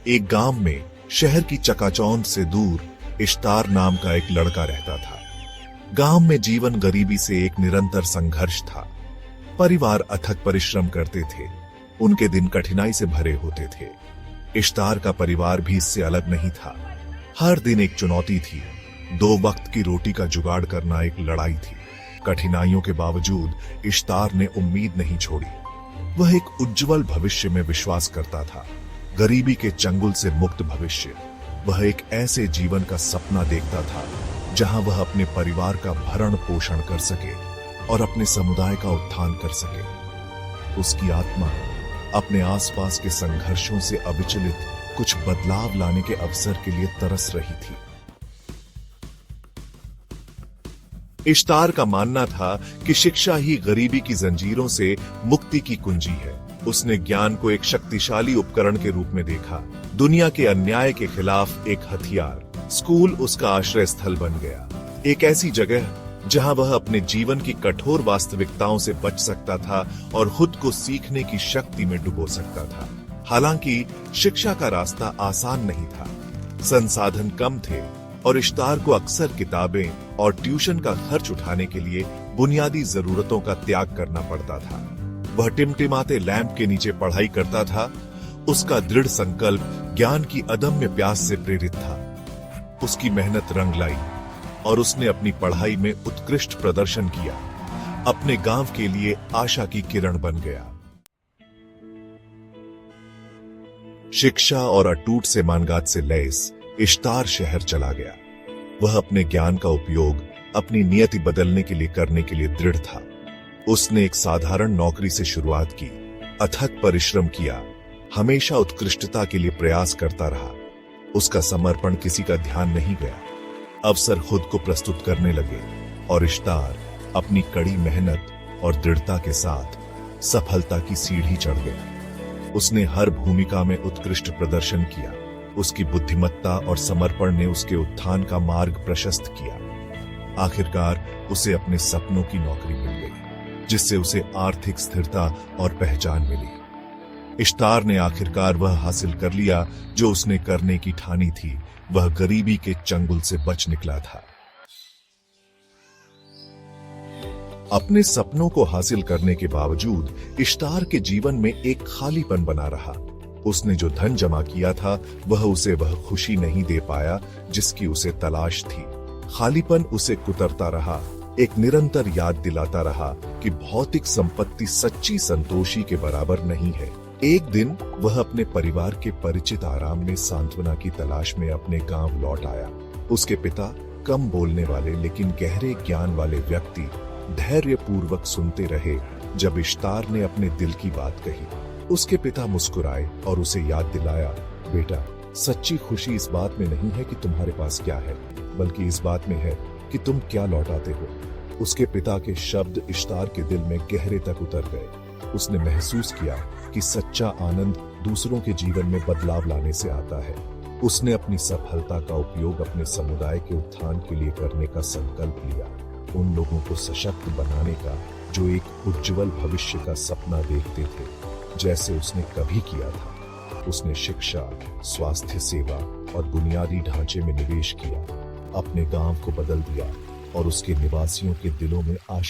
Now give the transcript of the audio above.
एक गांव में शहर की चकाचौंध से दूर इश्तार नाम का एक लड़का रहता था। गांव में जीवन गरीबी से एक निरंतर संघर्ष था। परिवार अथक परिश्रम करते थे, उनके दिन कठिनाई से भरे होते थे। इश्तार का परिवार भी इससे अलग नहीं था। हर दिन एक चुनौती थी, 2 वक्त की रोटी का जुगाड़ करना एक लड़ाई थी। कठिनाइयों के बावजूद इश्तार ने उम्मीद नहीं छोड़ी। वह एक उज्जवल भविष्य में विश्वास करता था, गरीबी के चंगुल से मुक्त भविष्य। वह एक ऐसे जीवन का सपना देखता था जहां वह अपने परिवार का भरण पोषण कर सके और अपने समुदाय का उत्थान कर सके। उसकी आत्मा अपने आसपास के संघर्षों से अविचलित कुछ बदलाव लाने के अवसर के लिए तरस रही थी। इश्तार का मानना था कि शिक्षा ही गरीबी की जंजीरों से मुक्ति की कुंजी है। उसने ज्ञान को एक शक्तिशाली उपकरण के रूप में देखा, दुनिया के अन्याय के खिलाफ एक हथियार। स्कूल उसका आश्रय स्थल बन गया, एक ऐसी जगह जहां वह अपने जीवन की कठोर वास्तविकताओं से बच सकता था और खुद को सीखने की शक्ति में डुबो सकता था। हालांकि शिक्षा का रास्ता आसान नहीं था, संसाधन कम थे और इश्तार को अक्सर किताबें और ट्यूशन का खर्च उठाने के लिए बुनियादी जरूरतों का त्याग करना पड़ता था। वह टिमटिमाते लैंप के नीचे पढ़ाई करता था। उसका दृढ़ संकल्प ज्ञान की अदम्य प्यास से प्रेरित था। उसकी मेहनत रंग लाई और उसने अपनी पढ़ाई में उत्कृष्ट प्रदर्शन किया। अपने गांव के लिए आशा की किरण बन गया। शिक्षा और अटूट से मानगात से लैस इश्तार शहर चला गया। वह अपने ज्ञान का उपयोग अपनी नियति बदलने के लिए करने के लिए दृढ़ था। उसने एक साधारण नौकरी से शुरुआत की, अथक परिश्रम किया, हमेशा उत्कृष्टता के लिए प्रयास करता रहा। उसका समर्पण किसी का ध्यान नहीं गया। अवसर खुद को प्रस्तुत करने लगे और इश्तार अपनी कड़ी मेहनत और दृढ़ता के साथ सफलता की सीढ़ी चढ़ गया। उसने हर भूमिका में उत्कृष्ट प्रदर्शन किया। उसकी बुद्धिमत्ता और समर्पण ने उसके उत्थान का मार्ग प्रशस्त किया। आखिरकार उसे अपने सपनों की नौकरी मिल गई, जिससे उसे आर्थिक स्थिरता और पहचान मिली। इश्तार ने आखिरकार वह हासिल कर लिया जो उसने करने की ठानी थी। वह गरीबी के चंगुल से बच निकला था। अपने सपनों को हासिल करने के बावजूद इश्तार के जीवन में एक खालीपन बना रहा। उसने जो धन जमा किया था वह उसे वह खुशी नहीं दे पाया जिसकी उसे तलाश थी। खालीपन उसे कुतरता रहा, एक निरंतर याद दिलाता रहा कि भौतिक संपत्ति सच्ची संतोषी के बराबर नहीं है। एक दिन वह अपने परिवार के परिचित आराम में सांत्वना की तलाश में अपने गांव लौट आया। उसके पिता, कम बोलने वाले लेकिन गहरे ज्ञान वाले व्यक्ति, धैर्यपूर्वक सुनते रहे जब इश्तार ने अपने दिल की बात कही। उसके पिता मुस्कुराए और उसे याद दिलाया, बेटा, सच्ची खुशी इस बात में नहीं है कि तुम्हारे पास क्या है, बल्कि इस बात में है कि तुम क्या लौटाते हो। उसके पिता के शब्द इश्तार के दिल में गहरे तक उतर गए। उसने महसूस किया कि सच्चा आनंद दूसरों के जीवन में बदलाव लाने से आता है। उसने अपनी सफलता का उपयोग अपने समुदाय के उत्थान के लिए करने का संकल्प लिया, उन लोगों को सशक्त बनाने का जो एक उज्जवल भविष्य का सपना देखते थे, जैसे उसने कभी किया था। उसने शिक्षा, स्वास्थ्य सेवा और बुनियादी ढांचे में निवेश किया, अपने गांव को बदल दिया और उसके निवासियों के दिलों में आशा